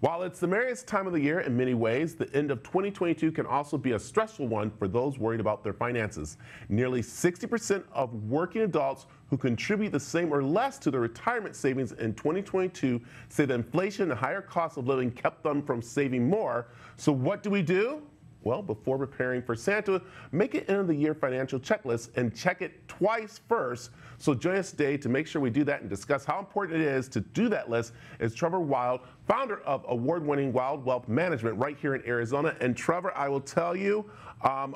While it's the merriest time of the year in many ways, the end of 2022 can also be a stressful one for those worried about their finances. Nearly 60% of working adults who contribute the same or less to their retirement savings in 2022 say the inflation and higher cost of living kept them from saving more. So what do we do? Well, before preparing for Santa, make an end-of-the-year financial checklist and check it twice first. So join us today to make sure we do that and discuss how important it is to do that list is Trevor Wilde, founder of award-winning Wilde Wealth Management right here in Arizona. And Trevor, I will tell you, I'm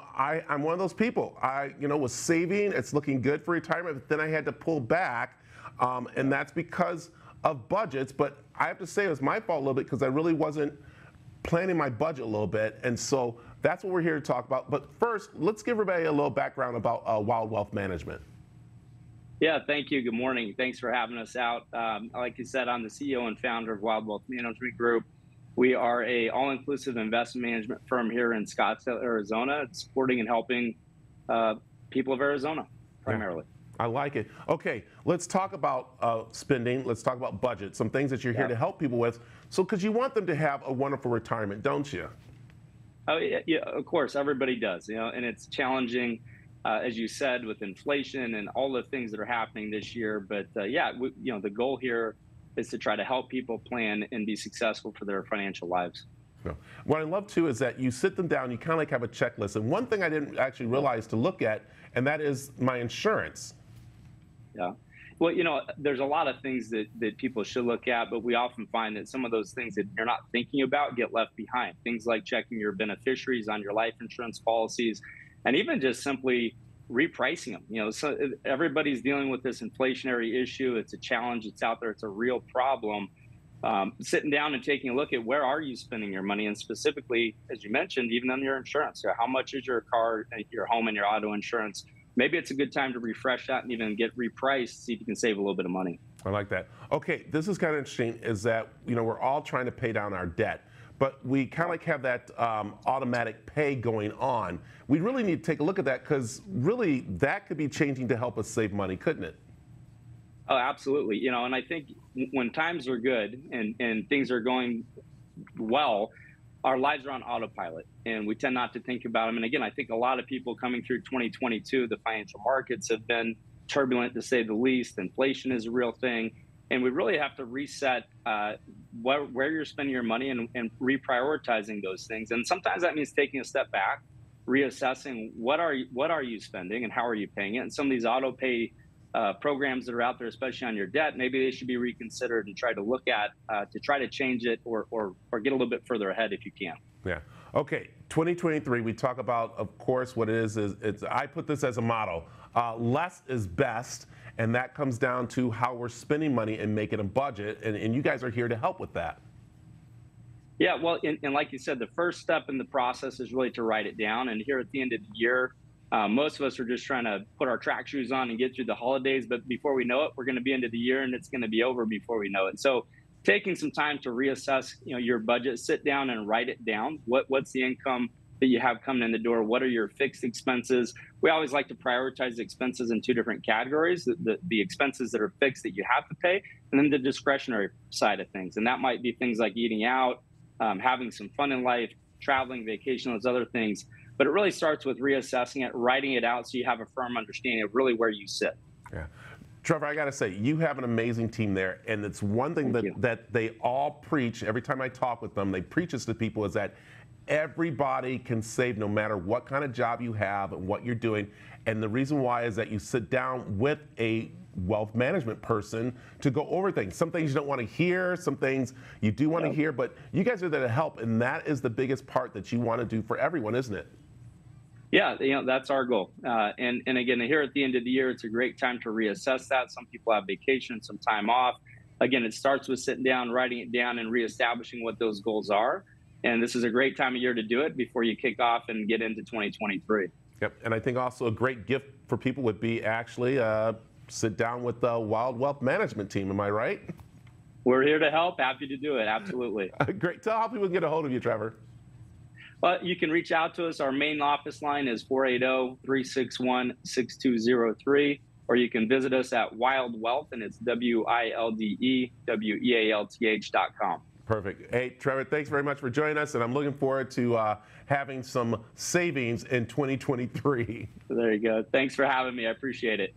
one of those people. I was saving, it's looking good for retirement, but then I had to pull back, and that's because of budgets. But I have to say it was my fault a little bit because I really wasn't planning my budget a little bit, and so that's what we're here to talk about. But first, let's give everybody a little background about Wilde Wealth Management. Yeah, thank you. Good morning. Thanks for having us out. Like you said, I'm the CEO and founder of Wilde Wealth Management Group. We are a all-inclusive investment management firm here in Scottsdale, Arizona, supporting and helping people of Arizona primarily. I like it. Okay, let's talk about spending. Let's talk about budget, some things that you're here to help people with. So, because you want them to have a wonderful retirement, don't you? Oh, yeah, of course, everybody does, and it's challenging, as you said, with inflation and all the things that are happening this year. But the goal here is to try to help people plan and be successful for their financial lives. What I love too is that you sit them down, you kind of like have a checklist. And one thing I didn't actually realize to look at, and that is my insurance. Yeah. Well, there's a lot of things that people should look at, but we often find that some of those things that you're not thinking about get left behind. Things like checking your beneficiaries on your life insurance policies, and even just simply repricing them. So everybody's dealing with this inflationary issue. It's a challenge. It's out there. It's a real problem. Sitting down and taking a look at where are you spending your money, and specifically, as you mentioned, even on your insurance. So how much is your car, your home, and your auto insurance? Maybe it's a good time to refresh that and even get repriced, see if you can save a little bit of money. I like that. Okay, this is kind of interesting, is that, we're all trying to pay down our debt, but we kind of like have that automatic pay going on. We really need to take a look at that, because really that could be changing to help us save money, couldn't it? Oh, absolutely. And I think when times are good and things are going well, our lives are on autopilot and we tend not to think about them. And again, I think a lot of people coming through 2022, the financial markets have been turbulent to say the least. Inflation is a real thing. And we really have to reset where you're spending your money and reprioritizing those things. And sometimes that means taking a step back, reassessing what are you spending and how are you paying it. And some of these auto pay programs that are out there, especially on your debt, maybe they should be reconsidered and try to look at to try to change it or get a little bit further ahead if you can. Yeah. Okay. 2023. We talk about, of course, what it is. I put this as a motto: less is best, and that comes down to how we're spending money and making a budget. And you guys are here to help with that. Yeah. Well, and like you said, the first step in the process is really to write it down. And here at the end of the year, most of us are just trying to put our track shoes on and get through the holidays. But before we know it, we're going to be into the year and it's going to be over before we know it. So taking some time to reassess, your budget, sit down and write it down. What's the income that you have coming in the door? What are your fixed expenses? We always like to prioritize expenses in two different categories: the expenses that are fixed that you have to pay, and then the discretionary side of things. And that might be things like eating out, having some fun in life, traveling, vacation, those other things. But it really starts with reassessing it, writing it out so you have a firm understanding of really where you sit. Yeah. Trevor, I got to say, you have an amazing team there. And it's one thing that they all preach every time I talk with them. They preach this to people, is that everybody can save no matter what kind of job you have and what you're doing. And the reason why is that you sit down with a wealth management person to go over things. Some things you don't want to hear, some things you do want to hear, but you guys are there to help. And that is the biggest part that you want to do for everyone, isn't it? Yeah, that's our goal. And again, here at the end of the year, it's a great time to reassess that. Some people have vacation, some time off. Again, it starts with sitting down, writing it down, and reestablishing what those goals are. And this is a great time of year to do it before you kick off and get into 2023. Yep, and I think also a great gift for people would be actually sit down with the Wilde Wealth Management team. Am I right? We're here to help. Happy to do it. Absolutely. Great. Tell how people can get a hold of you, Trevor. Well, you can reach out to us. Our main office line is 480-361-6203, or you can visit us at Wilde Wealth, and it's WILDEWEALTH.com. Perfect. Hey, Trevor, thanks very much for joining us, and I'm looking forward to having some savings in 2023. There you go. Thanks for having me. I appreciate it.